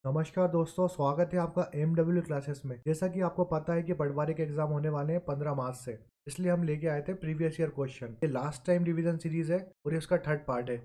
नमस्कार दोस्तों, स्वागत है आपका MW क्लासेस में। जैसा कि आपको पता है कि पटवारी के एग्जाम होने वाले हैं 15 मार्च से, इसलिए हम लेके आए थे प्रीवियस ईयर क्वेश्चन। ये लास्ट टाइम रिवीजन सीरीज है और ये उसका थर्ड पार्ट है।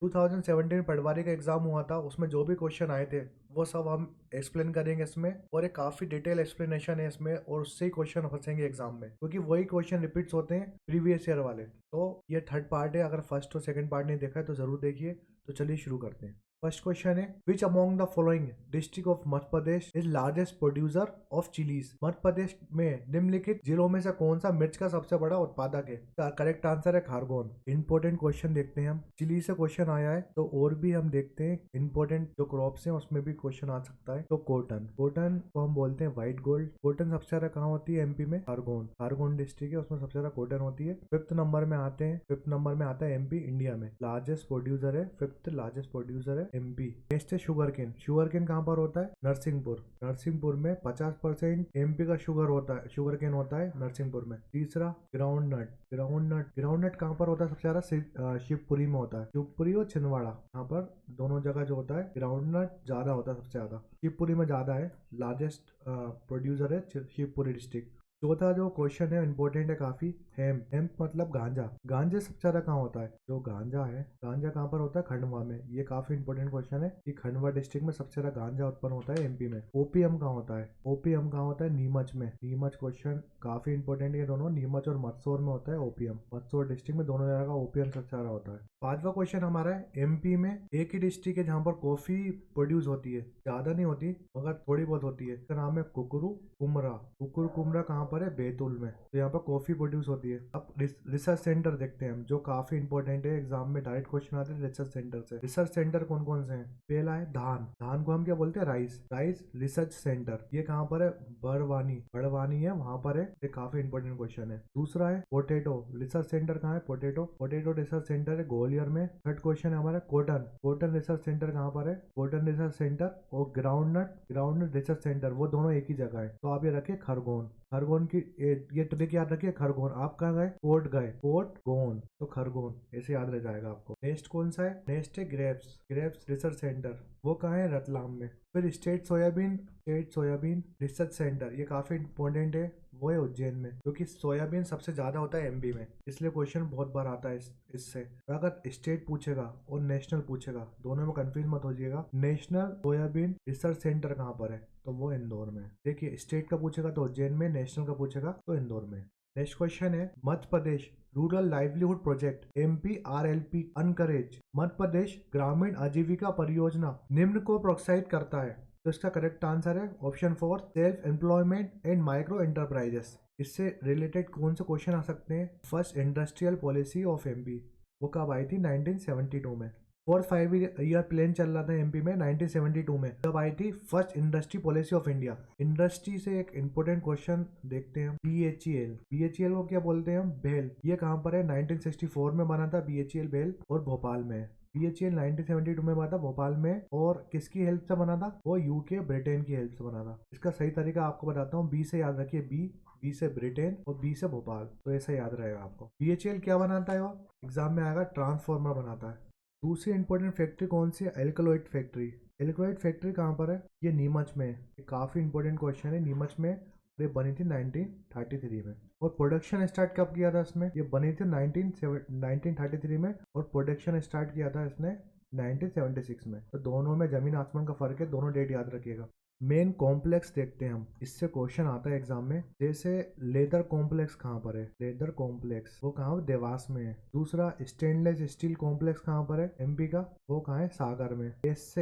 2017 पटवारी का एग्जाम हुआ था, उसमें जो भी क्वेश्चन आए थे वो सब हम एक्सप्लेन करेंगे इसमें, और एक काफी डिटेल एक्सप्लेनेशन है इसमें, और उससे ही क्वेश्चन फंसेंगे एग्जाम में, क्योंकि वही क्वेश्चन रिपीट्स होते हैं प्रीवियस ईयर वाले। तो ये थर्ड पार्ट है, अगर फर्स्ट और सेकंड पार्ट नहीं देखा है तो जरूर देखिए। तो चलिए शुरू करते हैं। फर्स्ट क्वेश्चन है, which among the following district of Madhya Pradesh is largest producer of chillies. Madhya Pradesh में निम्नलिखित जिलों में से कौन सा मिर्च का सबसे बड़ा उत्पादक है? करेक्ट आंसर है खारगोन। इंपोर्टेंट क्वेश्चन देखते हैं हम। चिली से क्वेश्चन आया है तो और भी हम देखते हैं इंपोर्टेंट जो क्रॉप्स हैं उसमें भी क्वेश्चन आ सकता है। तो कॉटन, कॉटन को हम बोलते हैं व्हाइट गोल्ड। कॉटन सबसे ज्यादा कहाँ होती है? MP में खारगोन। खारगोन डिस्ट्रिक्ट है, उसमें सबसे ज्यादा कॉटन होती है। फिफ्थ नंबर में आते हैं, फिफ्थ नंबर में आता है MP इंडिया में। लार्जेस्ट प्रोड्यूसर है, फिफ्थ लार्जेस्ट प्रोड्यूसर है MP। नेक्स्ट है शुगर केन। शुगर केन कहाँ पर होता है? नरसिंहपुर। नरसिंहपुर में 50% MP का शुगर होता है, शुगर केन होता है नरसिंहपुर में। तीसरा groundnut. Groundnut, groundnut कहाँ पर होता है सबसे ज्यादा? शिवपुरी में होता है। शिवपुरी और छिंदवाड़ा, यहाँ पर दोनों जगह जो होता है ग्राउंड नट ज्यादा होता है, सबसे ज्यादा शिवपुरी में ज्यादा है। लार्जेस्ट प्रोड्यूसर है शिवपुरी डिस्ट्रिक्ट। चौथा जो क्वेश्चन है इंपॉर्टेंट है काफी, हेम्प। हेम्प मतलब गांजा। गांजा सबसे ज्यादा कहाँ होता है? जो गांजा है, गांजा कहाँ पर होता है? खंडवा में। ये काफी इंपॉर्टेंट क्वेश्चन है कि खंडवा डिस्ट्रिक्ट में सबसे ज्यादा गांजा उत्पन्न होता है MP में। ओपीएम कहाँ होता है? ओपीएम कहाँ होता है? नीमच में। नीमच क्वेश्चन काफी इंपॉर्टेंट है, दोनों नीमच और मंदसौर में होता है ओपीएम। मंदसौर डिस्ट्रिक्ट में दोनों जगह का ओपीएम सबसे ज्यादा होता है। पांचवा क्वेश्चन हमारा है, MP में एक ही डिस्ट्रिक्ट है जहाँ पर कॉफी प्रोड्यूस होती है, ज्यादा नहीं होती मगर थोड़ी बहुत होती है। इसका नाम है कुकरू कुमरा। कुकरू कुमरा कहाँ पर है? बैतूल में। तो यहाँ पर कॉफी प्रोड्यूस होती है। अब रिसर्च सेंटर देखते हैं हम, जो काफी इंपॉर्टेंट है, एग्जाम में डायरेक्ट क्वेश्चन आते हैं रिसर्च सेंटर से। रिसर्च सेंटर कौन कौन से हैं? पहला है धान। धान को हम क्या बोलते हैं? राइस। राइस रिसर्च सेंटर, ये कहाँ पर है? बड़वानी। बड़वानी है, वहां पर है। ये काफी इंपॉर्टेंट क्वेश्चन है। दूसरा है पोटेटो रिसर्च सेंटर, कहाँ है? पोटेटो। पोटेटो रिसर्च सेंटर है ग्वालियर में। थर्ड क्वेश्चन है हमारा कॉटन। कॉटन रिसर्च सेंटर कहाँ पर है? कॉटन रिसर्च सेंटर और groundnut, groundnut research centre, वो दोनों एक ही जगह है। तो आप ये रखिए खरगोन। खरगोन की ये ट्रिक याद रखिए, खरगोन। आप कहाँ गए? कोर्ट गए, कोर्ट गोन, तो खरगोन ऐसे याद रह जाएगा आपको। नेक्स्ट कौन सा है? नेक्स्ट है ग्रेप्स। ग्रेप्स रिसर्च सेंटर, वो कहाँ है? रतलाम में। फिर state soybean, state soybean research centre, ये काफी इंपॉर्टेंट है, वो है उज्जैन में, क्योंकि सोयाबीन सबसे ज्यादा होता है MP में, इसलिए क्वेश्चन बहुत बार आता है इससे। अगर स्टेट पूछेगा और नेशनल पूछेगा, दोनों में कंफ्यूज मत हो जाइएगा। नेशनल सोयाबीन रिसर्च सेंटर कहाँ पर है? तो वो इंदौर में। देखिए, स्टेट का पूछेगा तो उज्जैन में, नेशनल का पूछेगा तो इंदौर में। नेक्स्ट क्वेश्चन है, Madhya Pradesh rural livelihood project MPRLP encourage. Madhya Pradesh ग्रामीण आजीविका परियोजना निम्न को प्रोत्साहित करता है। तो इसका करेक्ट आंसर है option 4, self employment and micro enterprises. इससे रिलेटेड कौन से क्वेश्चन आ सकते हैं? First industrial policy of MP, वो कब आई थी? 1972 में। 4-5 ईयर प्लान चल रहा था MP में 1972 में, जब आई थी first industry policy of India. Industry से एक इंपॉर्टेंट क्वेश्चन देखते हैं, BHEL। BHEL को क्या बोलते हैं हम? भेल। ये कहाँ पर है? 1964 में बना था BHEL भेल, और भोपाल में। BHEL 1972 में बना था भोपाल में, और किसकी हेल्प से बना था? वो UK ब्रिटेन की हेल्प से बना था। इसका सही तरीका आपको बताता हूँ, B से याद रखिए, B से ब्रिटेन और B से भोपाल, तो ऐसा याद रहेगा आपको। BHEL क्या बनाता है? वो एग्जाम में आएगा, ट्रांसफॉर्मर बनाता है। दूसरी इंपॉर्टेंट फैक्ट्री कौन सी है? Alkaloid factory. एल्कलॉइड फैक्ट्री कहाँ पर है? ये नीमच में है। ये काफी इंपॉर्टेंट क्वेश्चन है, नीमच में। ये बनी थी 1933 में। और प्रोडक्शन स्टार्ट कब किया था इसमें? ये बनी थी 1933 में, और प्रोडक्शन स्टार्ट किया था इसने 1976 में। तो दोनों में जमीन आसमान का फर्क है, दोनों डेट याद रखिएगा। मेन कॉम्प्लेक्स देखते हैं हम, इससे क्वेश्चन आता है एग्जाम में। जैसे लेदर कॉम्प्लेक्स कहाँ पर है? लेदर कॉम्प्लेक्स वो कहाँ है? देवास में है। दूसरा स्टेनलेस स्टील कॉम्प्लेक्स कहाँ पर है MP का? वो कहाँ है? सागर में। एस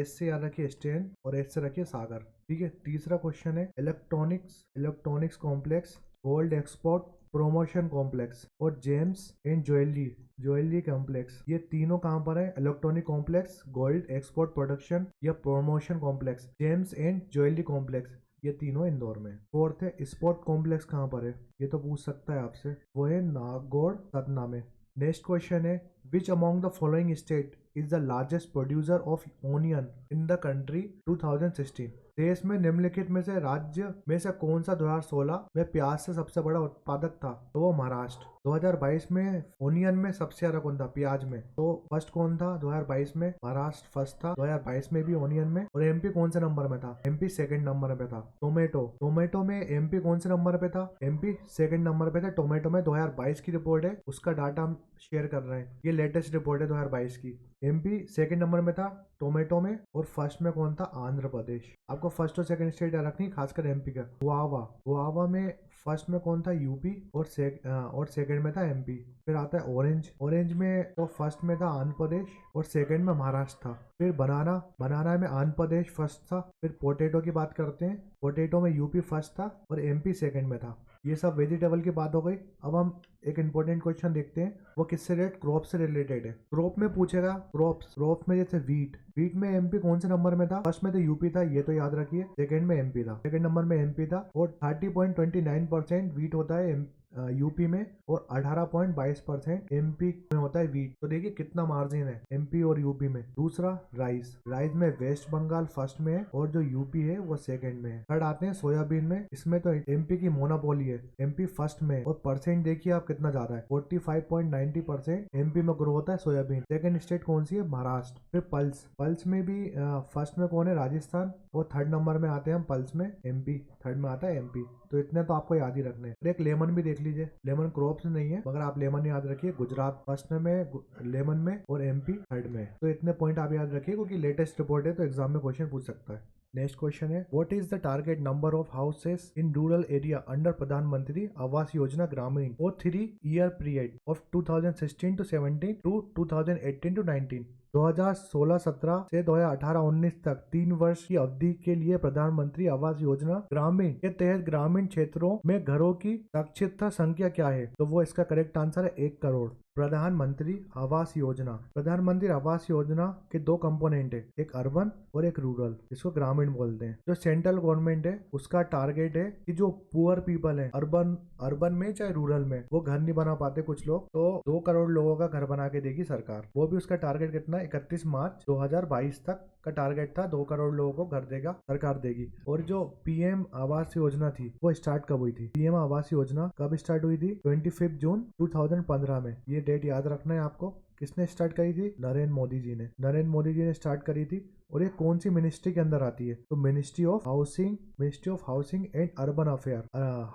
से याद रखिए स्टेन, और एस से रखिए सागर, ठीक है। तीसरा क्वेश्चन है electronics complex, gold export promotion complex, और जेम्स एंड ज्वेलरी कॉम्प्लेक्स। ये तीनों कहाँ पर है? Electronic complex, gold export production या promotion complex, gems and jewellery complex, ये तीनों इंदौर में। फोर्थ है स्पोर्ट कॉम्प्लेक्स, कहाँ पर है? ये तो पूछ सकता है आपसे, वो है नागौर सतना में। नेक्स्ट क्वेश्चन है, which among the following state is the largest producer of onion in the country 2016। देश में निम्नलिखित में से राज्य में से कौन सा 2016 में प्याज से सबसे बड़ा उत्पादक था? तो वो महाराष्ट्र। 2022 में ओनियन में सबसे ज्यादा कौन था प्याज में? तो फर्स्ट कौन था 2022 में? महाराष्ट्र फर्स्ट था 2022 में भी ओनियन में। और एमपी कौन से नंबर में था? एमपी सेकंड नंबर पे था। टोमेटो में एमपी कौन से नंबर पे था? एमपी सेकंड नंबर पे था टोमेटो में। 2022 की रिपोर्ट है, उसका डाटा हम शेयर कर रहे हैं। ये लेटेस्ट रिपोर्ट है 2022 की। एमपी सेकंड नंबर में था टोमेटो में, और फर्स्ट में कौन था? आंध्र प्रदेश। आपको फर्स्ट और सेकंड स्टेट रखनी, खासकर एमपी का। गोवा में फर्स्ट में कौन था? यूपी, और सेकंड में था एमपी। फिर आता है ऑरेंज में तो फर्स्ट में था आंध्र प्रदेश और सेकंड में महाराष्ट्र था। फिर बनाना में आंध्र प्रदेश फर्स्ट था। फिर पोटैटो की बात करते हैं, पोटैटो में यूपी फर्स्ट था और एमपी सेकंड में था। ये सब वेजिटेबल की बात हो गई। अब हम एक इंपॉर्टेंट क्वेश्चन देखते हैं, वो किससे रिलेटेड? क्रॉप से रिलेटेड है। क्रॉप में पूछेगा क्रॉप में जैसे वीट में एमपी कौन से नंबर में था? फर्स्ट में तो यूपी था, ये तो याद रखिए। सेकंड में एमपी था, सेकंड नंबर में एमपी था। और 30.29% वीट होता है यूपी में, और 18.22% एमपी में होता है वीट। तो देखिए कितना मार्जिन है एमपी और यूपी में। दूसरा राइस में वेस्ट बंगाल फर्स्ट में है और जो यूपी है वो सेकंड में है। थर्ड आते हैं सोयाबीन में, इसमें तो एमपी की मोनोपोली है, एमपी फर्स्ट में। और परसेंट देखिए आप कितना ज्यादा है, 45.90% एमपी में ग्रो होता है सोयाबीन। सेकंड स्टेट कौन सी है? महाराष्ट्र। फिर पल्स में भी फर्स्ट में कौन है? राजस्थान। और थर्ड नंबर में आते हैं हम पल्स में एमपी, थर्ड में आता है एमपी। तो इतने तो आपको याद ही रखने हैं। एक लेमन भी देख लीजिए, लेमन क्रॉप्स नहीं है मगर आप लेमन याद रखिए। गुजरात फर्स्ट में लेमन में और एमपी थर्ड में। तो इतने पॉइंट आप याद रखिए क्योंकि लेटेस्ट रिपोर्ट है तो एग्जाम में क्वेश्चन पूछ सकता है। नेक्स्ट क्वेश्चन है, what is the target number of houses in rural area under प्रधानमंत्री आवास योजना ग्रामीण for 3-year period of 2016 to 17 to 2018 to 19? 2016-17 से 2018-19 तक 3 वर्ष की अवधि के लिए प्रधानमंत्री आवास योजना ग्रामीण के तहत ग्रामीण क्षेत्रों में घरों की साक्षरता संख्या क्या है? तो वो इसका करेक्ट आंसर है 1 करोड़। प्रधानमंत्री आवास योजना के 2 कंपोनेंट है, एक अर्बन और एक रूरल, इसको ग्रामीण बोलते हैं। जो सेंट्रल गवर्नमेंट है उसका टारगेट है कि जो पुअर पीपल है अर्बन में चाहे रूरल में, वो घर नहीं बना पाते कुछ लोग, तो 2 करोड़ लोगों का घर बना के देगी सरकार। वो भी उसका टारगेट कितना? 31 मार्च 2022 तक का टारगेट था। 2 करोड़ लोगों को घर देगा सरकार देगी। और जो पीएम आवास योजना थी वो स्टार्ट कब हुई थी? पीएम आवास योजना कब स्टार्ट हुई थी? 25 जून 2015 में। ये डेट याद रखना है आपको। किसने स्टार्ट करी थी? नरेंद्र मोदी जी ने स्टार्ट करी थी। और ये कौन सी मिनिस्ट्री के अंदर आती है? तो ministry of housing and urban affair,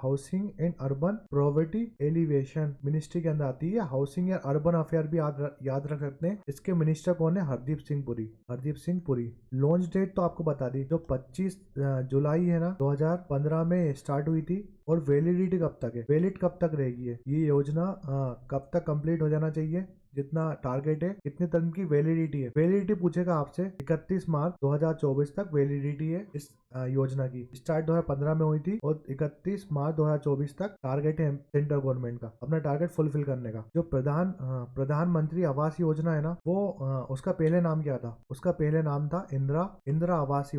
housing and urban poverty alleviation ministry के अंदर आती है। हाउसिंग या अर्बन अफेयर भी याद रख सकते हैं। इसके मिनिस्टर कौन है? हरदीप सिंह पुरी। लॉन्च डेट तो आपको बता दी, जो 25 जुलाई है ना 2015 में स्टार्ट हुई थी। और वैलिडिटी कब तक है? वैलिड कब तक रहेगी ये योजना? कब तक कंप्लीट हो जाना चाहिए? जितना टारगेट है कितने तक की वैलिडिटी है? वैलिडिटी पूछेगा आपसे। 31 मार्च 2024 तक वैलिडिटी है इस योजना की। स्टार्ट 2015 में हुई थी और 31 मार्च 2024 तक टारगेट है सेंट्रल गवर्नमेंट का अपना टारगेट फुलफिल करने का। जो प्रधानमंत्री आवास योजना है ना, वो उसका पहले नाम क्या था? उसका पहले नाम था इंदिरा आवास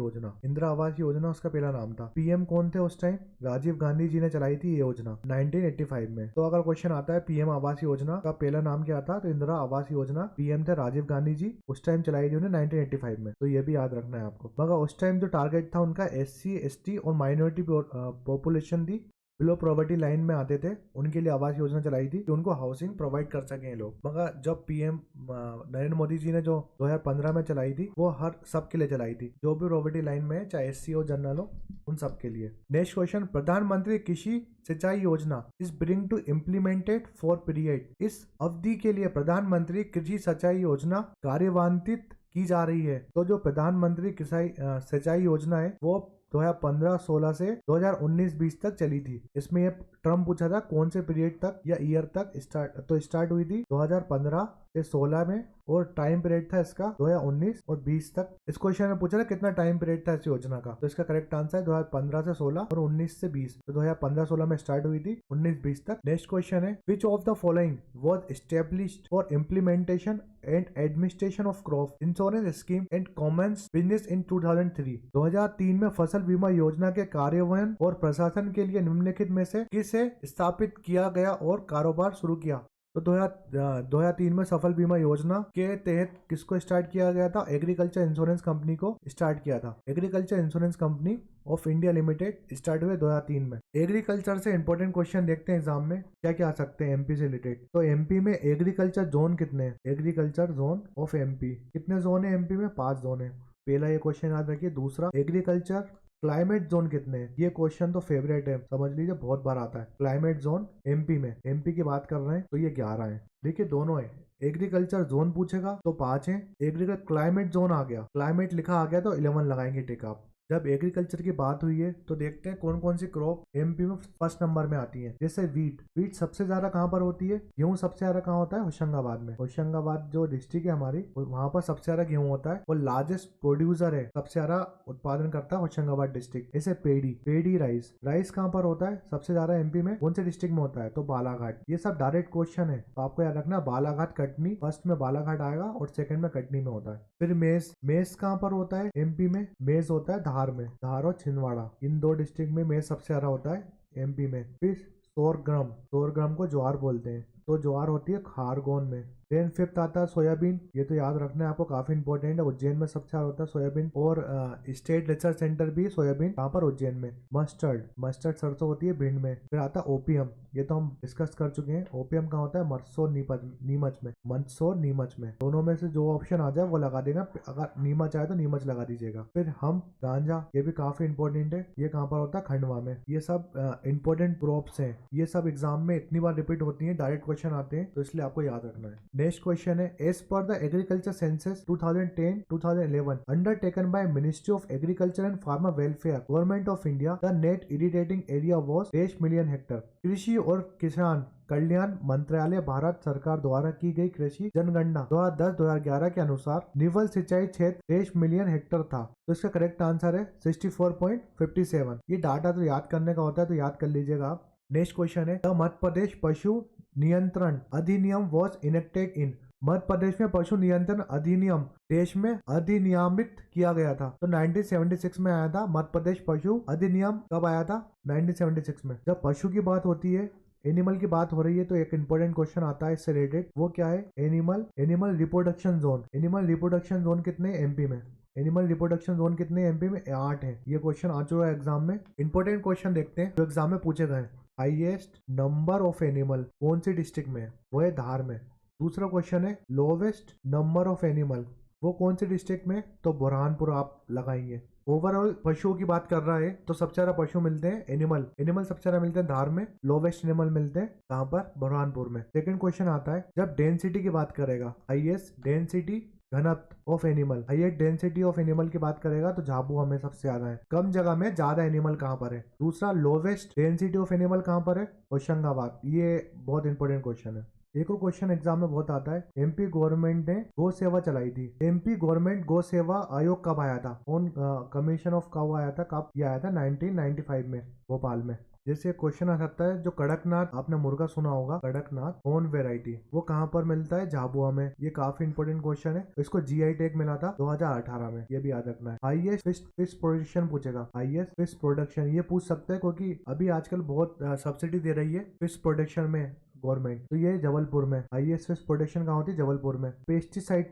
योजना उसका पहला नाम था। पीएम कौन थे उस टाइम? राजीव गांधी जी ने चलाई थी ये योजना 1985 में। तो अगर क्वेश्चन आता है पीएम आवास योजना का पहला नाम क्या था, तो इंदिरा आवास योजना, पीएम थे राजीव गांधी जी, उस टाइम चलाई थी उन्हें 1985 में। तो ये भी याद रखना है आपको। मगर उस टाइम जो टारगेट था उनका SC ST और माइनॉरिटी पॉपुलेशन थी, बिलो पॉवर्टी लाइन में आते थे, उनके लिए आवास योजना चलाई थी कि उनको हाउसिंग प्रोवाइड कर सकें ये लोग। मगर जब पीएम नरेंद्र मोदी जी ने जो 2015 में चलाई थी, वो हर सब के लिए चलाई थी, जो भी पॉवर्टी लाइन में है, चाहे SC हो जनरल हो, उन सब के लिए। नेक्स्ट क्वेश्चन, प्रधानमंत्री कृषि सिंचाई योजना is bring to implemented for period. इस अवधि के लिए प्रधानमंत्री कृषि सिंचाई योजना कार्यान्वित की जा रही है। तो जो प्रधानमंत्री सिंचाई योजना है वो 2015-16 से 2019-20 तक चली थी। इसमें ये टर्म पूछा था कौन से पीरियड तक या ईयर तक स्टार्ट हुई थी 2015 से 16 में, और टाइम पीरियड था इसका 2019 और 20 तक। इस क्वेश्चन में पूछा था कितना टाइम पीरियड था इस योजना का, तो इसका करेक्ट आंसर है 2015 से 16 और 19 से 20। तो 2015-16 में स्टार्ट हुई थी, 19-20 तक। नेक्स्ट क्वेश्चन है, which of the following was established for implementation and administration of crop insurance scheme and Commons business in 2003? 2003 में फसल बीमा योजना के कार्यान्वयन और प्रशासन के लिए निम्नलिखित में से किसे स्थापित किया गया और कारोबार शुरू किया? तो 2003 में सफल बीमा योजना के तहत किसको स्टार्ट किया गया था? एग्रीकल्चर इंश्योरेंस कंपनी को स्टार्ट किया था। Agriculture insurance company of India limited start हुए 2003 में। एग्रीकल्चर से इंपॉर्टेंट क्वेश्चन देखते हैं एग्जाम में क्या क्या आ सकते हैं एमपी से रिलेटेड। तो एमपी में एग्रीकल्चर जोन कितने हैं? एग्रीकल्चर जोन ऑफ एमपी कितने जोन है एमपी में? 5 जोन है। पहला ये क्वेश्चन याद रखिए। दूसरा, एग्रीकल्चर क्लाइमेट जोन कितने हैं? ये क्वेश्चन तो फेवरेट है, समझ लीजिए, बहुत बार आता है। क्लाइमेट जोन एमपी में, एमपी की बात कर रहे हैं तो ये 11 है। देखिए दोनों है। एग्रीकल्चर जोन पूछेगा तो 5 है। एग्रीकल्चर क्लाइमेट जोन आ गया, क्लाइमेट लिखा आ गया तो 11 लगाएंगे टिक आप। जब एग्रीकल्चर की बात हुई है तो देखते हैं कौन कौन सी क्रॉप एमपी में फर्स्ट नंबर में आती है। जैसे वीट, वीट सबसे ज्यादा कहाँ पर होती है? गेहूं सबसे ज्यादा कहाँ होता है? होशंगाबाद में। होशंगाबाद जो डिस्ट्रिक्ट है हमारी, वहां पर सबसे ज्यादा गेहूं होता है और लार्जेस्ट प्रोड्यूसर है, सबसे ज्यादा उत्पादन करता है होशंगाबाद डिस्ट्रिक्ट। जैसे पेड़ी, पेड़ी राइस, राइस कहाँ पर होता है सबसे ज्यादा? एमपी में। कौन से डिस्ट्रिक्ट में होता है? तो बालाघाट। ये सब डायरेक्ट क्वेश्चन है तो आपको याद रखना, बालाघाट कटनी, फर्स्ट में बालाघाट आएगा और सेकंड में कटनी में होता है। फिर मेज, मेज कहाँ पर होता है एमपी में? मेज होता है धार में, धार और छिंदवाड़ा, इन 2 डिस्ट्रिक्ट में मेज सबसे ज्यादा होता है एमपी में। फिर सोरग्राम, सोरग्राम को ज्वार बोलते हैं, तो ज्वार होती है खारगोन में। देन फिफ्थ आता है सोयाबीन, ये तो याद रखना है आपको, काफी इंपॉर्टेंट है। उज्जैन में सबसे ज्यादा होता है सोयाबीन और स्टेट रिसर्च सेंटर भी सोयाबीन कहाँ पर? उज्जैन में। मस्टर्ड, मस्टर्ड सरसों होती है भिंड में। फिर आता है ओपियम, ये तो हम डिस्कस कर चुके हैं। ओपियम कहाँ होता है? मंदसौर नीमच में, मंदसौर नीमच में। दोनों में से जो ऑप्शन आ जाए वो लगा देगा, अगर नीमच आए तो नीमच लगा दीजिएगा। फिर हम गांजा, ये भी काफी इंपॉर्टेंट है, ये कहाँ पर होता है? खंडवा में। ये सब इंपॉर्टेंट क्रॉप्स हैं, ये सब एग्जाम में इतनी बार रिपीट होती है, डायरेक्ट क्वेश्चन आते हैं तो इसलिए आपको याद रखना है। नेक्स्ट क्वेश्चन है, as per the agriculture census 2010-2011 undertaken by ministry of agriculture and farmer welfare government of India, the net irritating area was 23 million hectare. कृषि और किसान कल्याण मंत्रालय भारत सरकार द्वारा की गई कृषि जनगणना 2010-2011 के अनुसार निवल सिंचाई क्षेत्र 23 मिलियन हेक्टेयर था। तो इसका करेक्ट आंसर है 64.57। ये डाटा तो याद करने का होता है तो याद कर लीजिएगा आप। नेक्स्ट क्वेश्चन है, द मध्य प्रदेश पशु नियंत्रण अधिनियम वॉज इनेक्टेड इन। मध्य प्रदेश में पशु नियंत्रण अधिनियम देश में अधिनियमित किया गया था तो 1976 में आया था। मध्य प्रदेश पशु अधिनियम कब आया था? 1976 में। जब पशु की बात होती है, एनिमल की बात हो रही है, तो एक इंपॉर्टेंट क्वेश्चन आता है इससे रिलेटेड, वो क्या है? Animal reproduction zone. Animal reproduction zone कितने एमपी में? एनिमल रिप्रोडक्शन जोन कितने एमपी में? 8 है। ये क्वेश्चन आ चुका है एग्जाम में। इंपॉर्टेंट क्वेश्चन देखते हैं जो एग्जाम में पूछे गए। हाईएस्ट नंबर ऑफ एनिमल कौन सी डिस्ट्रिक्ट में है? वो है धार में। दूसरा क्वेश्चन है, लोवेस्ट नंबर ऑफ एनिमल, वो कौन से डिस्ट्रिक्ट में? तो बुरहानपुर आप लगाएंगे। ओवरऑल पशुओं की बात कर रहा है तो सबसे ज्यादा पशु मिलते हैं एनिमल सबसे ज्यादा मिलते हैं धार में। लोवेस्ट एनिमल मिलते हैं कहाँ पर? बुरहानपुर में। सेकंड क्वेश्चन आता है, जब डेंसिटी की बात करेगा, हाईएस्ट डेंसिटी घनत्व of animal, highest density of animal की बात करेगा तो झाबुआ में सबसे ज्यादा है। कम जगह में ज्यादा एनिमल कहाँ पर है? दूसरा, लोवेस्ट डेंसिटी ऑफ एनिमल कहाँ पर है? होशंगाबाद। ये बहुत इंपॉर्टेंट क्वेश्चन है। एक और क्वेश्चन एग्जाम में बहुत आता है, एमपी गवर्नमेंट ने गौ सेवा चलाई थी। एमपी गवर्नमेंट गौ सेवा आयोग कब आया था? ऑन कमीशन ऑफ कब आया था? कब ये आया था? 1995 में भोपाल में। जैसे क्वेश्चन आ सकता है, जो कड़कनाथ, आपने मुर्गा सुना होगा, कड़कनाथ कौन वेराइटी, वो कहाँ पर मिलता है? झाबुआ में। ये काफी इंपॉर्टेंट क्वेश्चन है। इसको जीआई टैग मिला था 2018 में, ये भी याद रखना है। हाईएस्ट फिश प्रोडक्शन पूछेगा, हाईएस्ट फिश प्रोडक्शन ये पूछ सकते हैं क्योंकि अभी आजकल बहुत सब्सिडी दे रही है फिश प्रोडक्शन में गवर्नमेंट। तो ये जबलपुर में हाईएस्ट फिश प्रोडक्शन कहाँ होती है? जबलपुर में। पेस्टिसाइड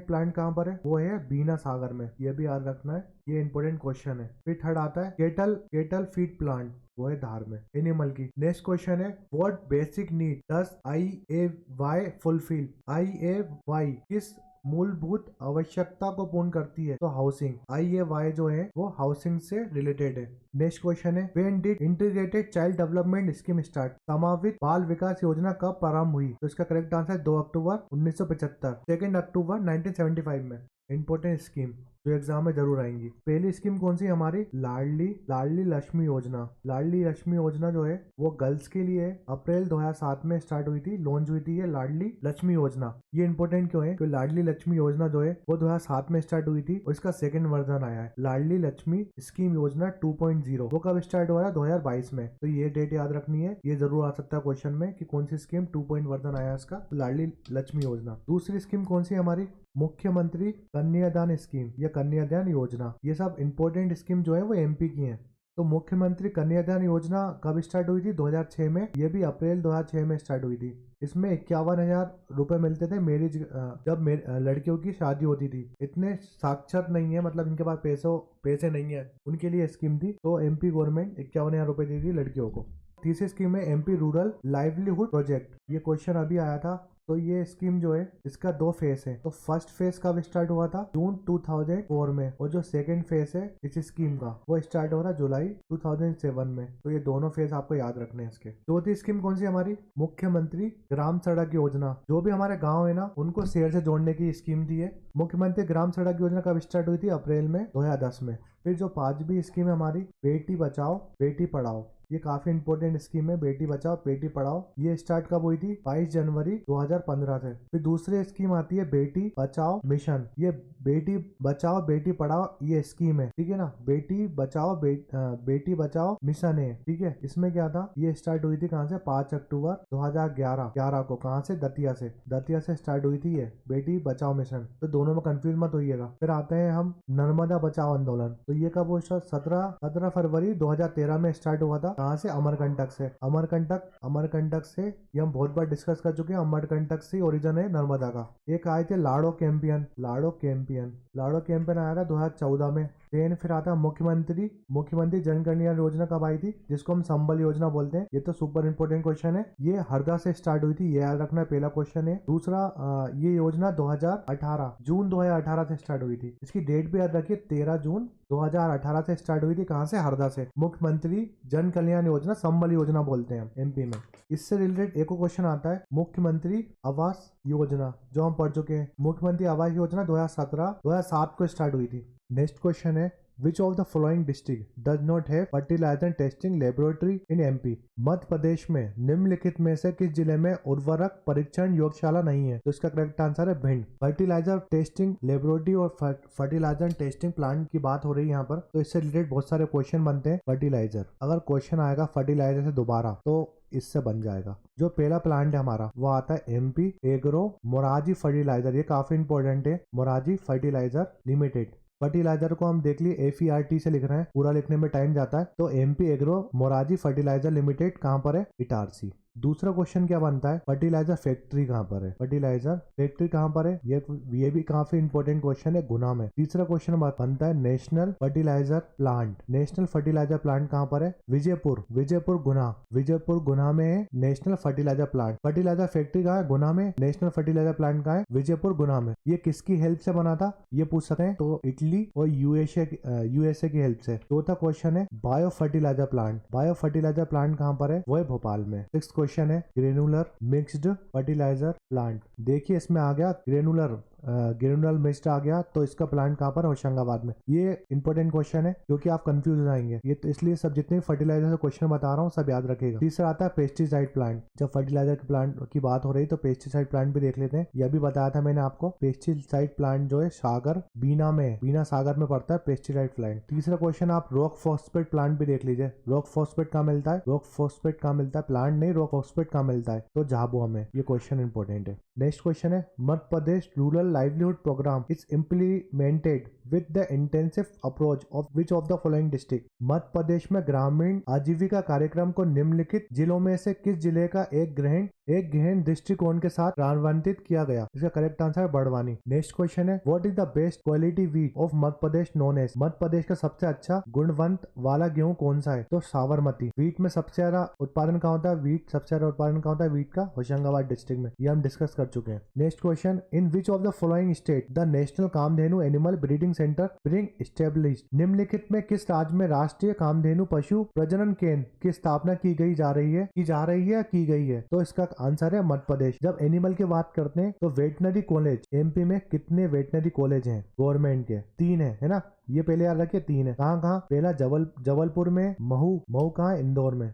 प्लांट कहाँ पर है? वो है बीना सागर में। ये भी याद रखना है, ये इंपॉर्टेंट क्वेश्चन है। फिर थर्ड आता है, केटल फीड प्लांट, वो है धार में एनिमल की। नेक्स्ट क्वेश्चन है, what basic need does IAY fulfil. IAY किस मूलभूत आवश्यकता को पूर्ण करती है? तो हाउसिंग। IAY जो है वो हाउसिंग से रिलेटेड है। नेक्स्ट क्वेश्चन है, when did integrated child development scheme start. समावित बाल विकास योजना कब प्रारंभ हुई? तो इसका करेक्ट आंसर 2 अक्टूबर 1975, 2 अक्टूबर 1975 में। इंपॉर्टेंट स्कीम जो एग्जाम में जरूर आएंगी। पहली स्कीम कौन सी हमारी? लाडली लक्ष्मी योजना। लाडली लक्ष्मी योजना जो है वो गर्ल्स के लिए है। अप्रैल 2007 में स्टार्ट हुई थी, लॉन्च हुई थी ये लाडली लक्ष्मी योजना। ये इंपॉर्टेंट क्यों है? क्योंकि लाडली लक्ष्मी योजना जो है वो 2007 में स्टार्ट हुई थी और इसका सेकंड वर्जन आया है, लाडली लक्ष्मी स्कीम योजना 2.0। वो कब स्टार्ट हुआ है? 2022 में। तो ये डेट याद रखनी है, ये जरूर आ सकता है क्वेश्चन में कि कौन सी स्कीम 2 वर्जन आया इसका, लाडली लक्ष्मी योजना। दूसरी स्कीम कौन सी हमारी? मुख्यमंत्री कन्यादान स्कीम या कन्यादान योजना। ये सब इंपॉर्टेंट स्कीम जो है वो एमपी की हैं। तो मुख्यमंत्री कन्यादान योजना कब स्टार्ट हुई थी? 2006 में। ये भी अप्रैल 2006 में स्टार्ट हुई थी। इसमें 51,000 रुपए मिलते थे मैरिज, जब लड़कियों की शादी होती थी। इतने साक्षर नहीं है, मतलब इनके पास पैसे नहीं है, उनके लिए स्कीम थी। तो एमपी गवर्नमेंट 51,000 रुपए दी थी लड़कियों को। तीसरी स्कीम है एमपी रूरल लाइवलीहुड प्रोजेक्ट। ये क्वेश्चन अभी आया था। तो ये स्कीम जो है इसका 2 फेज है। तो फर्स्ट फेज कब स्टार्ट हुआ था? जून 2004 में। और जो सेकंड फेज है इस स्कीम का वो स्टार्ट हो रहा है जुलाई 2007 में। तो ये दोनों फेज आपको याद रखने हैं इसके। चौथी स्कीम कौन सी हमारी? मुख्यमंत्री ग्राम सड़क योजना। जो भी हमारे गाँव है ना उनको शहर से जोड़ने की स्कीम थी है। मुख्यमंत्री ग्राम सड़क योजना कब स्टार्ट हुई थी? अप्रैल में 2010 में। फिर जो 5वीं स्कीम है हमारी बेटी बचाओ बेटी पढ़ाओ। ये काफी इंपॉर्टेंट स्कीम है, बेटी बचाओ बेटी पढ़ाओ। ये स्टार्ट कब हुई थी? 22 जनवरी 2015 से। फिर दूसरी स्कीम आती है बेटी बचाओ मिशन। ये बेटी बचाओ बेटी पढ़ाओ ये स्कीम है, ठीक है ना। बेटी बचाओ बेटी बचाओ मिशन है, ठीक है। इसमें क्या था? ये स्टार्ट हुई थी कहाँ से? 5 अक्टूबर 2011 को। कहाँ से? दतिया से स्टार्ट हुई थी ये बेटी बचाओ मिशन। तो दोनों में कंफ्यूज मत होइएगा। फिर आते हैं हम नर्मदा बचाओ आंदोलन। तो ये कब हुआ? 17 फरवरी 2013 में स्टार्ट हुआ था। कहाँ से? अमरकंटक से। अमरकंटक से ये हम बहुत बार डिस्कस कर चुके हैं। अमरकंटक से ओरिजिन है नर्मदा का। एक आए थे लाड़ो कैंपेन आया था 2014 में। फिर आता है मुख्यमंत्री जन कल्याण योजना कब आई थी? जिसको हम संबल योजना बोलते हैं। ये तो सुपर इंपोर्टेंट क्वेश्चन है। ये हरदा से स्टार्ट हुई थी, ये याद रखना, पहला क्वेश्चन है। दूसरा ये योजना 2018 जून 2018 से स्टार्ट हुई थी। इसकी डेट भी याद रखिए, 13 जून 2018 से स्टार्ट हुई थी। कहाँ से? हरदा से। मुख्यमंत्री जन कल्याण योजना संबल योजना बोलते हैं हम एमपी में। इससे रिलेटेड एक क्वेश्चन आता है मुख्यमंत्री आवास योजना, जो हम पढ़ चुके हैं। मुख्यमंत्री आवास योजना 2007 को स्टार्ट हुई थी। नेक्स्ट क्वेश्चन है Which of the following district does not have fertilizer testing laboratory in MP? मध्य प्रदेश में निम्नलिखित में से किस जिले में उर्वरक परीक्षण प्रयोगशाला नहीं है? तो इसका करेक्ट आंसर है भिंड। फर्टिलाइजर टेस्टिंग लेबोरेटरी और फर्टिलाइजर टेस्टिंग प्लांट की बात हो रही है यहाँ पर। तो इससे रिलेटेड बहुत सारे क्वेश्चन बनते हैं। फर्टिलाइजर, अगर क्वेश्चन आएगा फर्टिलाइजर से दोबारा तो इससे बन जाएगा। जो पहला प्लांट है हमारा वो आता है एमपी एग्रो मोराजी फर्टिलाइजर। ये काफी इंपॉर्टेंट है, मोराजी फर्टिलाइजर लिमिटेड। फर्टिलाइजर को हम देख लिए FERT से लिख रहे हैं, पूरा लिखने में टाइम जाता है। तो MP agro Morarji fertiliser limited कहाँ पर है? इटारसी। दूसरा क्वेश्चन क्या बनता है? फर्टिलाइजर फैक्ट्री कहाँ पर है? फर्टिलाइजर फैक्ट्री कहाँ पर है? ये भी काफी इंपॉर्टेंट क्वेश्चन है, गुना में। तीसरा क्वेश्चन बनता है national fertiliser plant. National fertiliser plant कहाँ पर है? विजयपुर गुना में है national fertiliser plant. Fertiliser factory कहाँ है? गुना में। नेशनल फर्टिलाइजर प्लांट कहाँ है? विजयपुर गुना में। ये किसकी हेल्प से बना था ये पूछ सकते हैं, तो इटली और यूएसए की हेल्प से। चौथा क्वेश्चन है बायो फर्टिलाइजर प्लांट कहाँ पर है? वो है भोपाल में। सिक्स क्वेश्चन है ग्रेनुलर मिक्स्ड फर्टिलाइजर प्लांट। देखिए इसमें आ गया ग्रेनुलर मिक्स्ड आ गया, तो इसका प्लांट कहाँ पर? होशंगाबाद में। ये इंपॉर्टेंट क्वेश्चन है क्योंकि आप कंफ्यूज हो जाएंगे। ये तो इसलिए सब जितने फर्टिलाइजर क्वेश्चन बता रहा हूँ सब याद रखेगा। तीसरा आता है पेस्टिसाइड प्लांट। जब फर्टिलाइजर के प्लांट की बात हो रही तो पेस्टिसाइड प्लांट भी देख लेते हैं। यह भी बताया था मैंने आपको। पेस्टिसाइड प्लांट जो है बीना सागर में पड़ता है पेस्टिसाइड प्लांट। तीसरा क्वेश्चन आप रॉक फॉस्फेट प्लांट भी देख लीजिए। रॉक फॉस्फेट कहाँ मिलता है? प्लांट नहीं, रॉक फॉस्फेट कहाँ मिलता है? तो झाबुआ में। ये क्वेश्चन इंपॉर्टेंट है। नेक्स्ट क्वेश्चन है Madhya Pradesh rural livelihood programme is implemented with the intensive approach of which of the following district? Madhya Pradesh में ग्रामीण आजीविका कार्यक्रम को निम्नलिखित जिलों में से किस जिले का एक गहन दृष्टिकोण के साथ क्रियान्वित किया गया? इसका करेक्ट आंसर है बड़वानी। नेक्स्ट क्वेश्चन है what is the best quality wheat of Madhya Pradesh known as? Madhya Pradesh का सबसे अच्छा गुणवंत वाला गेहूं कौन सा है? तो साबरमती। व्हीट में सबसे ज्यादा उत्पादन कहाँ होता है? व्हीट का होशंगाबाद डिस्ट्रिक्ट में। ये हम डिस्कस कर चुके हैं। Next question in which of the following state the national Kamdhenu animal breeding centre being established? निम्नलिखित में किस राज्य में राष्ट्रीय कामधेनु पशु प्रजनन केंद्र की स्थापना की गई है? तो इसका आंसर है मध्य प्रदेश। जब एनिमल की बात करते हैं तो वेटनरी कॉलेज एमपी में कितने वेटनरी कॉलेज हैं गवर्नमेंट के? 3 है ना। ये पहले याद रखिए 3 है। कहाँ? पहला जबलपुर में, महू कहाँ? इंदौर में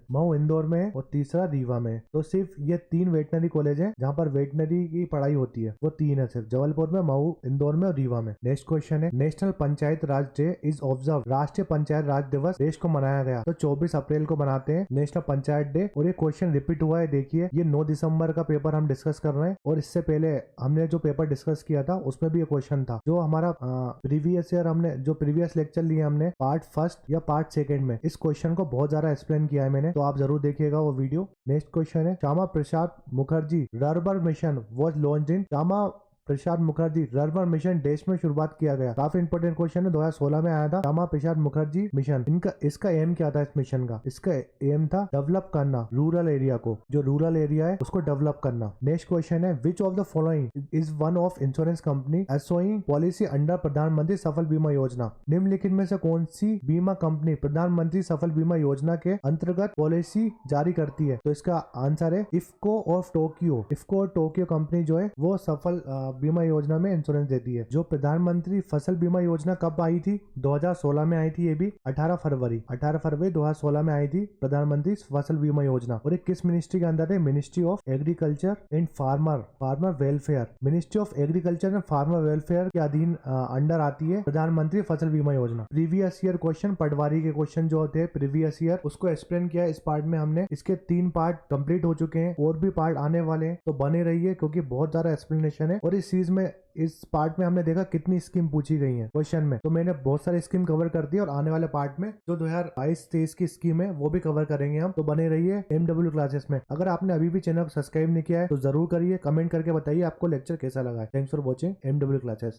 है, और तीसरा रीवा में। तो सिर्फ ये 3 वेटनरी कॉलेज हैं जहाँ पर वेटनरी की पढ़ाई होती है। वो 3 है सिर्फ, जबलपुर में, महू, इंदौर में और रीवा में। नेक्स्ट क्वेश्चन है national panchayat Raj day is observe. राष्ट्रीय पंचायत राज दिवस देश को मनाया गया तो 24 अप्रैल को मनाते हैं नेशनल पंचायत डे। और ये क्वेश्चन रिपीट हुआ है, देखिए ये 9 दिसंबर का पेपर हम डिस्कस कर रहे हैं, और इससे पहले हमने जो पेपर डिस्कस किया था उसमें भी ये क्वेश्चन था। जो हमारा प्रीवियस ईयर हमने जो प्रीवियस लेक्चर लिए हमने पार्ट फर्स्ट या पार्ट सेकंड में, इस क्वेश्चन को बहुत ज्यादा एक्सप्लेन किया है मैंने, तो आप जरूर देखिएगा वो वीडियो। नेक्स्ट क्वेश्चन है, Shyama Prasad Mukherjee rurban mission was launched in, Shyama Prasad Mukherjee rurban mission देश में शुरुआत किया गया। काफी इंपोर्टेंट क्वेश्चन है, 2016 में आया था श्यामा प्रसाद मुखर्जी मिशन। इसका एम क्या था? इस मिशन का इसका एम था डेवलप करना रूरल एरिया को, जो रूरल एरिया है उसको डेवलप करना। नेक्स्ट क्वेश्चन है, which of the following is one of insurance company issuing policy under Pradhan Mantri सफल बीमा योजना, निम्नलिखित में से कौन सी बीमा कंपनी प्रधानमंत्री सफल बीमा योजना के अंतर्गत पॉलिसी जारी करती है? तो इसका आंसर है इफ्को ऑफ टोक्यो। इफ्को और टोक्यो कंपनी जो है वो सफल बीमा योजना में इंश्योरेंस देती है। जो प्रधानमंत्री फसल बीमा योजना कब आई थी? 2016 में आई थी, ये भी 18 फरवरी 2016 में आई थी प्रधानमंत्री फसल बीमा योजना। और ये किस मिनिस्ट्री के अंदर है? Ministry of agriculture and farmer welfare. Ministry of agriculture and farmer welfare के अधीन अंडर आती है प्रधानमंत्री फसल बीमा योजना। प्रीवियस ईयर क्वेश्चन, पटवारी के क्वेश्चन जो होते हैं प्रीवियस ईयर, उसको एक्सप्लेन किया इस पार्ट में हमने। इसके 3 पार्ट कंप्लीट हो चुके हैं, और भी पार्ट आने वाले हैं, तो बने रहिए क्योंकि बहुत ज्यादा एक्सप्लेनेशन है। और इस चीज में, इस पार्ट में हमने देखा कितनी स्कीम पूछी गई है क्वेश्चन में, तो मैंने बहुत सारी स्कीम कवर कर दी, और आने वाले पार्ट में जो 2022-23 की स्कीम है वो भी कवर करेंगे हम। तो बने रहिए MW क्लासेस में। अगर आपने अभी भी चैनल को सब्सक्राइब नहीं किया है तो जरूर करिए, कमेंट करके बताइए आपको लेक्चर कैसा लगा है। Thanks for watching MW classes.